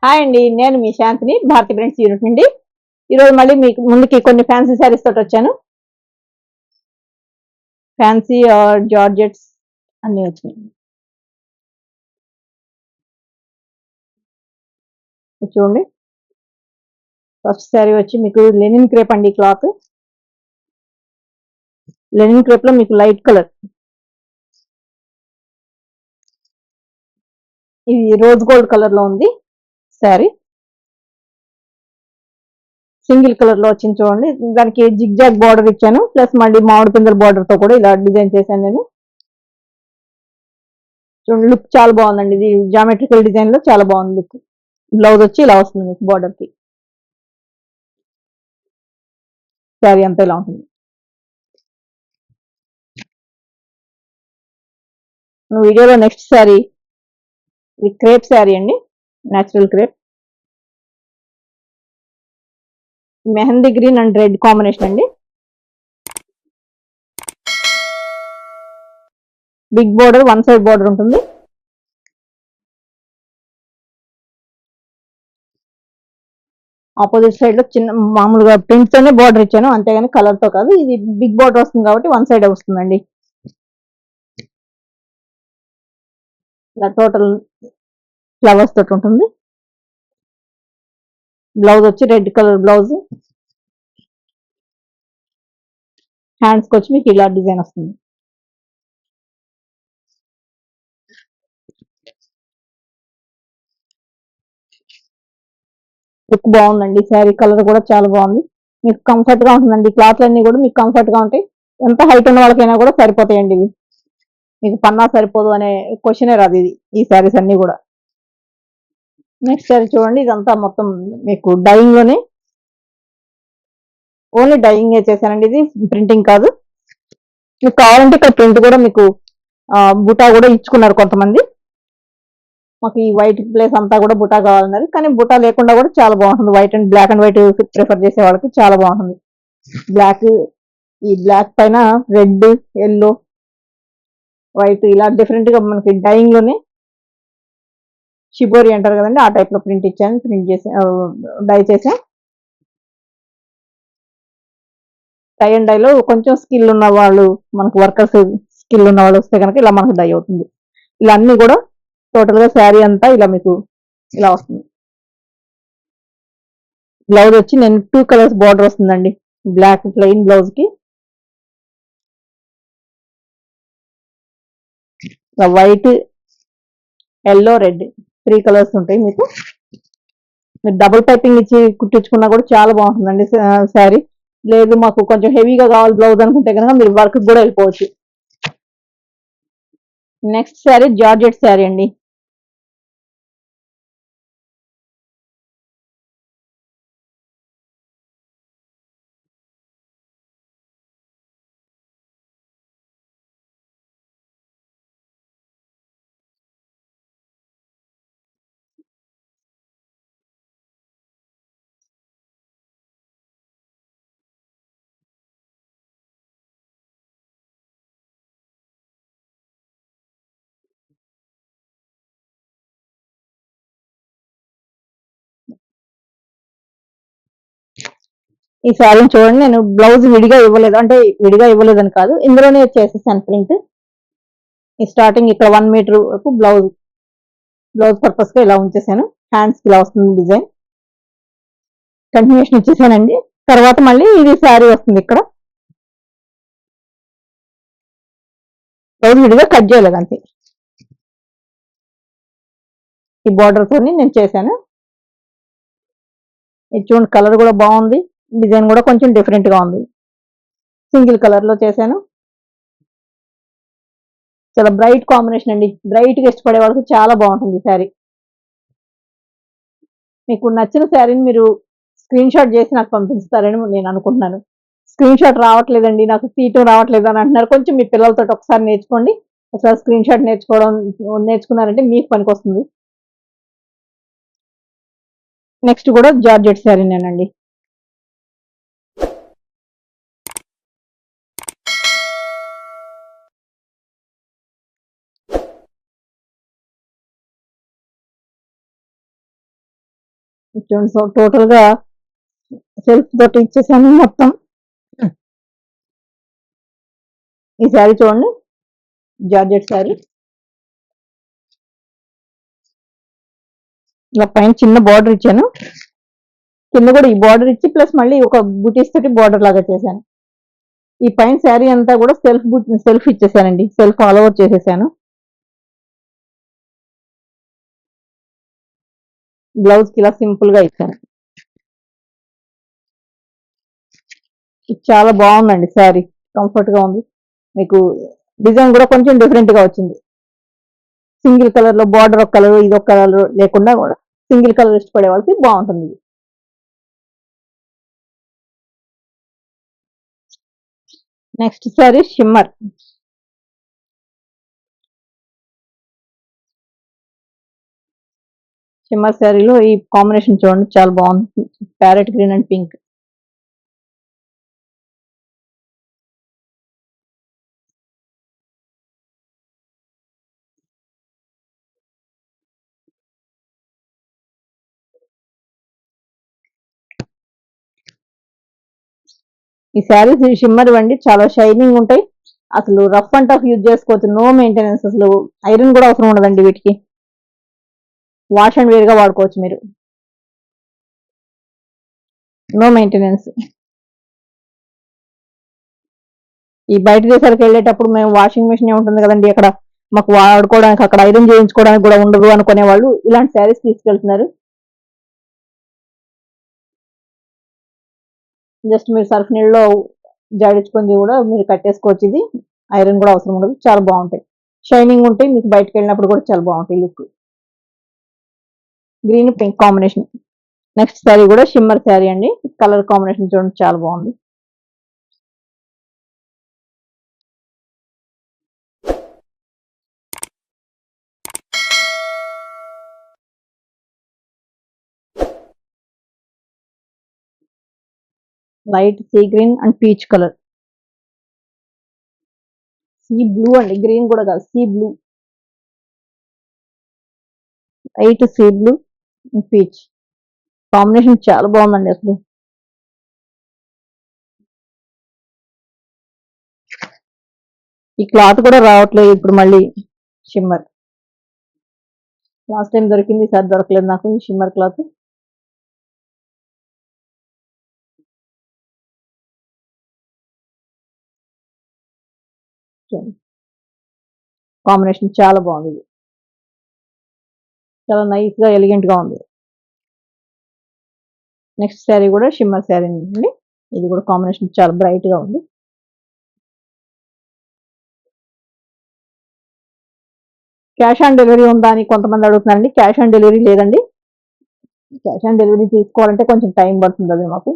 Hi అండి, నేను మీ శాంతిని భారతి ఫ్రెండ్స్ యూనిట్ నుండి. ఈరోజు మళ్ళీ మీకు ముందుకి కొన్ని ఫ్యాన్సీ శారీస్ తోటి వచ్చాను. ఫ్యాన్సీ జార్జెట్స్ అన్ని వచ్చినాయి. ఇది చూడండి, ఫస్ట్ శారీ వచ్చి మీకు లెనిన్ క్రేప్ అండి. క్లాత్ లెనిన్ క్రేప్ లో మీకు లైట్ కలర్, ఇది రోజ్ గోల్డ్ కలర్ లో ఉంది శారీ. సింగిల్ కలర్ లో వచ్చింది చూడండి. దానికి జిగ్ జాగ్ బార్డర్ ఇచ్చాను, ప్లస్ మళ్ళీ మామిడి పిందల బార్డర్ తో కూడా ఇలా డిజైన్ చేశాను నేను. చూడండి, లుక్ చాలా బాగుందండి. ఇది జామెట్రికల్ డిజైన్ లో చాలా బాగుంది లుక్. బ్లౌజ్ వచ్చి ఇలా వస్తుంది మీకు బార్డర్ కి. శారీ అంతా ఇలా ఉంటుంది. వీడియోలో నెక్స్ట్ శారీ, ఇది క్రేప్ శారీ అండి, natural crepe. Mehndi green and red combination అండి. Big border, one side border ఉంటుంది. ఆపోజిట్ సైడ్ లో చిన్న మామూలుగా ప్రింట్ తోనే బోర్డర్ ఇచ్చాను, అంతేగాని కలర్ తో కాదు. ఇది బిగ్ బోర్డర్ వస్తుంది కాబట్టి వన్ సైడ్ వస్తుందండి. ఇలా టోటల్ ఫ్లవర్స్ తోటి ఉంటుంది. బ్లౌజ్ వచ్చి రెడ్ కలర్ బ్లౌజ్. హ్యాండ్స్ కి వచ్చి మీకు ఇలా డిజైన్ వస్తుంది. లుక్ బాగుందండి. శారీ కలర్ కూడా చాలా బాగుంది. మీకు కంఫర్ట్ గా ఉంటుందండి. క్లాత్లు అన్ని కూడా మీకు కంఫర్ట్ గా ఉంటాయి. ఎంత హైట్ ఉన్న వాళ్ళకైనా కూడా సరిపోతాయండి ఇవి. మీకు పన్నా సరిపోదు అనే క్వశ్చనే రాదు ఇది, ఈ శారీస్ అన్ని కూడా. నెక్స్ట్ శారీ చూడండి, ఇదంతా మొత్తం మీకు డైయింగ్ లోనే, ఓన్లీ డైయింగ్ చేశానండి. ఇది ప్రింటింగ్ కాదు. మీకు కావాలంటే ఇక్కడ ప్రింట్ కూడా మీకు బుటా కూడా ఇచ్చుకున్నారు కొంతమంది. మాకు ఈ వైట్ ప్లేస్ అంతా కూడా బుటా కావాలన్నారు, కానీ బుటా లేకుండా కూడా చాలా బాగుంటుంది. White and black and white prefer చేసే వాళ్ళకి చాలా బాగుంటుంది. బ్లాక్, ఈ బ్లాక్ పైన రెడ్, ఎల్లో, వైట్ ఇలా డిఫరెంట్ గా మనకి డైయింగ్ లోనే షిబోరి అంటారు కదండి, ఆ టైప్ లో ప్రింట్ ఇచ్చాను, ప్రింట్ చేసి డై చేసాం. డై అండ్ డైలో కొంచెం స్కిల్ ఉన్న వాళ్ళు, మనకు వర్కర్స్ స్కిల్ ఉన్న వాళ్ళు వస్తే కనుక ఇలా మనకు డై అవుతుంది. ఇలా అన్ని కూడా టోటల్ గా శారీ అంతా ఇలా మీకు ఇలా వస్తుంది. బ్లౌజ్ వచ్చి నేను 2 కలర్స్ బార్డర్ వస్తుందండి. బ్లాక్ ప్లెయిన్ బ్లౌజ్ కి వైట్, ఎల్లో, రెడ్ 3 కలర్స్ ఉంటాయి మీకు. మీరు డబుల్ పైపింగ్ ఇచ్చి కుట్టించుకున్నా కూడా చాలా బాగుంటుందండి శారీ. లేదు మాకు కొంచెం హెవీగా కావాలి బ్లౌజ్ అనుకుంటే కనుక మీరు వర్క్ కూడా వెళ్ళిపోవచ్చు. నెక్స్ట్ శారీ జార్జెట్ శారీ అండి. ఈ శారీని చూడండి, నేను బ్లౌజ్ విడిగా ఇవ్వలేదు, అంటే విడిగా ఇవ్వలేదని కాదు, ఇందులోనే చేసేసాను ప్రింట్. ఈ స్టార్టింగ్ ఇక్కడ 1 మీటర్ వరకు బ్లౌజ్ పర్పస్ గా ఇలా ఉంచేసాను. హ్యాండ్స్ కి ఇలా వస్తుంది డిజైన్, కంటిన్యూషన్ ఇచ్చేసానండి. తర్వాత మళ్ళీ ఇది శారీ వస్తుంది. ఇక్కడ బ్లౌజ్ విడిగా కట్ చేయలేదు అంతే. ఈ బార్డర్ తోని నేను చేశాను. ఇది చూడండి, కలర్ కూడా బాగుంది, డిజైన్ కూడా కొంచెం డిఫరెంట్ గా ఉంది. సింగిల్ కలర్ లో చేశాను. చాలా బ్రైట్ కాంబినేషన్ అండి. బ్రైట్ గా ఇష్టపడే వాళ్ళకి చాలా బాగుంటుంది శారీ. మీకు నచ్చిన శారీని మీరు స్క్రీన్ షాట్ చేసి నాకు పంపిస్తారని నేను అనుకుంటున్నాను. స్క్రీన్ షాట్ రావట్లేదండి, నాకు తీయటం రావట్లేదు అని అంటున్నారు. కొంచెం మీ పిల్లలతో ఒకసారి నేర్చుకోండి. ఒకసారి స్క్రీన్ షాట్ నేర్చుకున్నారంటే మీకు పనికొస్తుంది. నెక్స్ట్ కూడా జార్జెట్ శారీనేనండి. చూడండి, సో టోటల్ గా సెల్ఫ్ తోటి ఇచ్చేసాను మొత్తం. ఈ శారీ చూడండి, జార్జెట్ శారీ. ఇలా పైన చిన్న బార్డర్ ఇచ్చాను, కింద కూడా ఈ బార్డర్ ఇచ్చి ప్లస్ మళ్ళీ ఒక బుటీస్ తోటి బార్డర్ లాగా చేశాను. ఈ పైన శారీ అంతా కూడా సెల్ఫ్ ఇచ్చేసానండి, సెల్ఫ్ ఆల్ ఓవర్ చేసేసాను. బ్లౌజ్ కి ఇలా సింపుల్ గా ఇచ్చాను. ఇది చాలా బాగుందండి శారీ, కంఫర్ట్ గా ఉంది. మీకు డిజైన్ కూడా కొంచెం డిఫరెంట్ గా వచ్చింది. సింగిల్ కలర్ లో బార్డర్ ఒక కలర్, ఇది ఒక కలర్ లేకుండా కూడా సింగిల్ కలర్ ఇష్టపడే వాళ్ళకి బాగుంటుంది ఇది. Next sari shimmer. షిమ్మర్ శారీలో ఈ కాంబినేషన్ చూడండి, చాలా బాగుంది. Parrot green and pink. ఈ శారీస్ షిమ్మర్ ఇవ్వండి, చాలా షైనింగ్ ఉంటాయి. అసలు రఫ్ అండ్ టఫ్ యూజ్ చేసుకోవచ్చు, నో మెయింటెనెన్స్. అసలు ఐరన్ కూడా అవసరం ఉండదండి వీటికి. వాష్ అండ్ వేర్ గా వాడుకోవచ్చు మీరు, నో మెయింటెనెన్స్. ఈ బయట దేశాలకు వెళ్ళేటప్పుడు మేము వాషింగ్ మెషిన్ ఉంటుంది కదండి అక్కడ, మాకు వాడుకోవడానికి అక్కడ ఐరన్ చేయించుకోవడానికి కూడా ఉండదు అనుకునే వాళ్ళు ఇలాంటి శారీస్ తీసుకెళ్తున్నారు. జస్ట్ మీరు సర్ఫ్ నీళ్ళలో జాడించుకొని కూడా మీరు కట్టేసుకోవచ్చు. ఇది ఐరన్ కూడా అవసరం ఉండదు, చాలా బాగుంటాయి. షైనింగ్ ఉంటాయి, మీకు బయటకు వెళ్ళినప్పుడు కూడా చాలా బాగుంటాయి look. Green pink combination. Next sari కూడా షిమ్మర్ శారీ అండి, కలర్ కాంబినేషన్ చూడండి, చాలా బాగుంది. Light sea green and peach colour. Sea blue అండి, గ్రీన్ కూడా కాదు, sea blue. Light sea blue peach combination చాలా బాగుందండి అసలు. ఈ క్లాత్ కూడా రావట్లేదు ఇప్పుడు మళ్ళీ, షిమ్మర్. లాస్ట్ టైం దొరికింది, ఈసారి దొరకలేదు నాకు ఈ షిమ్మర్ క్లాత్. కాంబినేషన్ చాలా బాగుంది ఇది, చాలా నైస్ గా ఎలిగెంట్ గా ఉంది. నెక్స్ట్ శారీ కూడా షిమ్మర్ శారీ అండి, ఇది కూడా కాంబినేషన్ చాలా బ్రైట్ గా ఉంది. క్యాష్ ఆన్ డెలివరీ ఉందా అని కొంతమంది అడుగుతున్నారండి. క్యాష్ ఆన్ డెలివరీ లేదండి. క్యాష్ ఆన్ డెలివరీ తీసుకోవాలంటే కొంచెం టైం పడుతుంది, అది మాకు.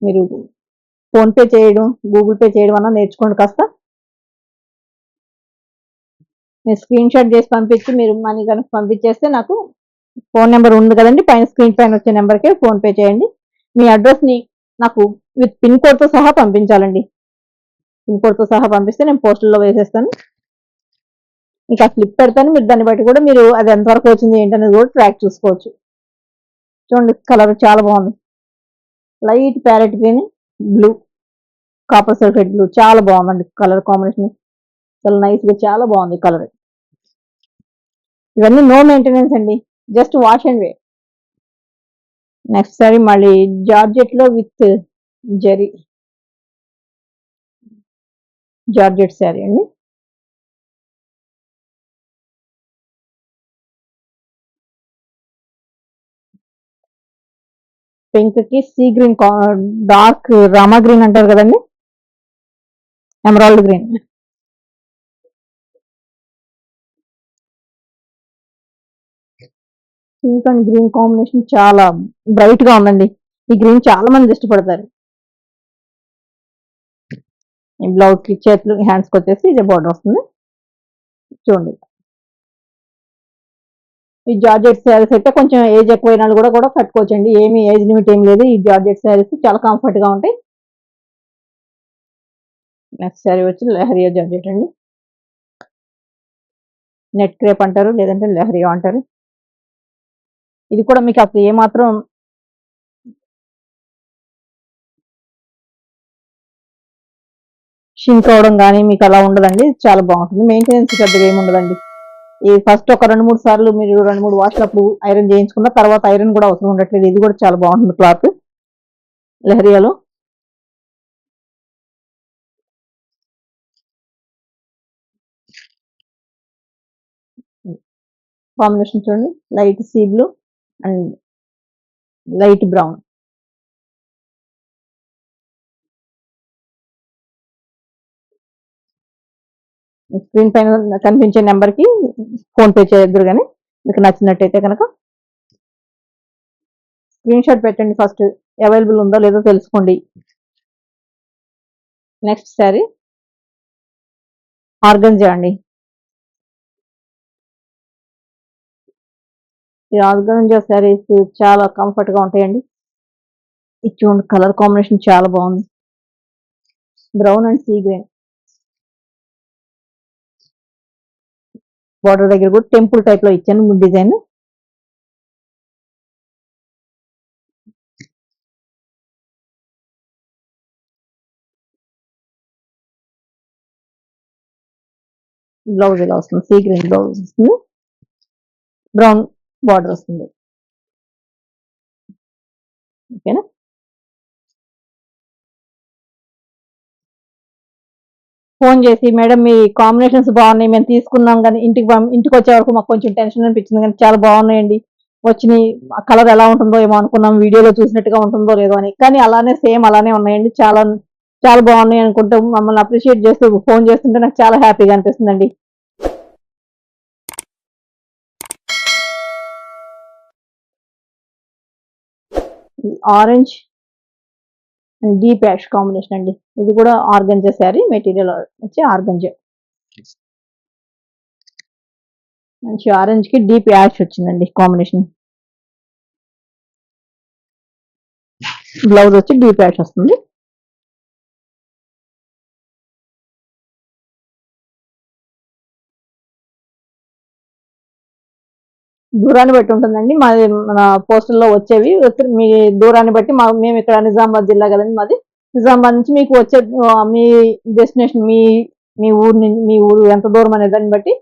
మీరు ఫోన్ పే చేయడం, గూగుల్ పే చేయడం అన్నా నేర్చుకోండి కాస్త. మీరు స్క్రీన్ షాట్ చేసి పంపించి మీరు మనీ కనుక పంపించేస్తే నాకు ఫోన్ నెంబర్ ఉంది కదండి పైన, స్క్రీన్ పైన వచ్చే నెంబర్కే ఫోన్ పే చేయండి. మీ అడ్రస్ ని నాకు విత్ పిన్ కోడ్ తో సహా పంపించాలండి. పిన్ కోడ్ తో సహా పంపిస్తే నేను పోస్టల్లో వేసేస్తాను. మీకు ఆ స్లిప్ పెడతాను, మీరు దాన్ని బట్టి కూడా మీరు అది ఎంతవరకు వచ్చింది ఏంటనేది కూడా ట్రాక్ చూసుకోవచ్చు. చూడండి, కలర్ చాలా బాగుంది. Light parrot green, blue, copper sulphate blue, చాలా బాగుందండి కలర్ కాంబినేషన్. చాలా నైస్ గా చాలా బాగుంది కలర్. ఇవన్నీ నో మెయింటెనెన్స్ అండి, just wash and wear. Next సారి మళ్ళీ జార్జెట్ లో విత్ జరీ, జార్జెట్ శారీ అండి. పింక్ కి sea green, dark Rama green అంటారు కదండి, emerald green. Pink and green combination చాలా బ్రైట్ గా ఉందండి. ఈ గ్రీన్ చాలా మంది ఇష్టపడతారు. ఈ బ్లౌజ్ కి చేతులు హ్యాండ్స్ కి వచ్చేసి ఇది బార్డర్ వస్తుంది చూడండి. ఈ జార్జెట్ శారీస్ అయితే కొంచెం ఏజ్ ఎక్కువైన వాళ్ళు కూడా కట్టుకోవచ్చండి, ఏమి ఏజ్ లిమిట్ ఏం లేదు. ఈ జార్జెట్ శారీస్ చాలా కంఫర్ట్ గా ఉంటాయి. నెక్స్ట్ శారీ వచ్చి లెహరియా జార్జెట్ అండి, నెట్ క్రేప్ అంటారు, లేదంటే లెహరియా అంటారు. ఇది కూడా మీకు అసలు ఏమాత్రం షింక్ అవడం కానీ మీకు అలా ఉండదండి. చాలా బాగుంటుంది. మెయింటెనెన్స్ పెద్దగా ఏమి ఉండదండి. ఈ ఫస్ట్ ఒక 2, 3 సార్లు మీరు 2, 3 వాష్‌లప్పుడు ఐరన్ చేయించుకున్న తర్వాత ఐరన్ కూడా అవసరం ఉండట్లేదు. ఇది కూడా చాలా బాగుంటుంది క్లాత్ లెహరియాలో. కాంబినేషన్ చూడండి, light sea blue and light brown. Screen పైన కనిపించే నెంబర్కి ఫోన్ పే చేయొద్దురు కానీ మీకు నచ్చినట్టయితే కనుక స్క్రీన్ షాట్ పెట్టండి. ఫస్ట్ అవైలబుల్ ఉందో లేదో తెలుసుకోండి. నెక్స్ట్ శారీ ఆర్గంజా అండి. ఈ ఆర్గంజా శారీస్ చాలా కంఫర్ట్ గా ఉంటాయండి. ఇది చూడండి, కలర్ కాంబినేషన్ చాలా బాగుంది. Brown and sea green. Border దగ్గర కూడా టెంపుల్ టైప్ లో ఇచ్చాను డిజైన్. బ్లౌజ్ ఇలా వస్తుంది, సీ గ్రీన్ బ్లౌజ్ వస్తుంది, బ్రౌన్ బార్డర్ వస్తుంది. ఓకేనా. ఫోన్ చేసి మేడం మీ కాంబినేషన్స్ బాగున్నాయి, మేము తీసుకున్నాం కానీ ఇంటికి వచ్చే వరకు మాకు కొంచెం టెన్షన్ అనిపించింది, కానీ చాలా బాగున్నాయండి, వచ్చినాయి, కలర్ ఎలా ఉంటుందో ఏమో అనుకున్నాం, వీడియోలో చూసినట్టుగా ఉంటుందో లేదో అని, కానీ అలానే సేమ్ అలానే ఉన్నాయండి. చాలా చాలా బాగున్నాయి అనుకుంటూ మమ్మల్ని అప్రిషియేట్ చేస్తూ ఫోన్ చేస్తుంటే నాకు చాలా హ్యాపీగా అనిపిస్తుందండి. Orange and deep ash combination అండి. ఇది కూడా ఆర్గంజా శారీ, మెటీరియల్ వచ్చి ఆర్గంజా. మంచి ఆరెంజ్ కి డీప్ యాష్ వచ్చిందండి కాంబినేషన్. బ్లౌజ్ వచ్చి డీప్ యాష్ వస్తుంది. దూరాన్ని బట్టి ఉంటుందండి. మాది మన పోస్టుల్లో వచ్చేవి మీ దూరాన్ని బట్టి మేము ఇక్కడ నిజామాబాద్ జిల్లా కదండి మాది. నిజామాబాద్ నుంచి మీకు వచ్చే మీ డెస్టినేషన్ మీ ఊరు మీ ఊరు ఎంత దూరం అనే దాన్ని బట్టి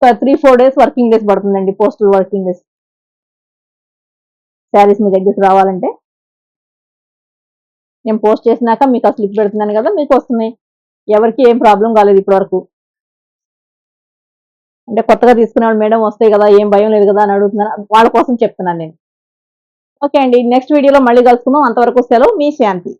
3-4 డేస్ వర్కింగ్ డేస్ పడుతుందండి, పోస్టల్ వర్కింగ్ డేస్ శారీస్ మీ దగ్గరికి రావాలంటే. నేను పోస్ట్ చేసినాక మీకు ఆ స్లిప్ పెడుతున్నాను కదా, మీకు వస్తున్నాయి. ఎవరికి ఏం ప్రాబ్లం కాలేదు ఇప్పటి వరకు. అంటే కొత్తగా తీసుకునేవాళ్ళు మేడం వస్తాయి కదా, ఏం భయం లేదు కదా అని అడుగుతున్నాను, వాళ్ళ కోసం చెప్తున్నాను నేను. ఓకే అండి, నెక్స్ట్ వీడియోలో మళ్ళీ కలుసుకుందాం. అంతవరకు సెలవు, మీ శాంతి.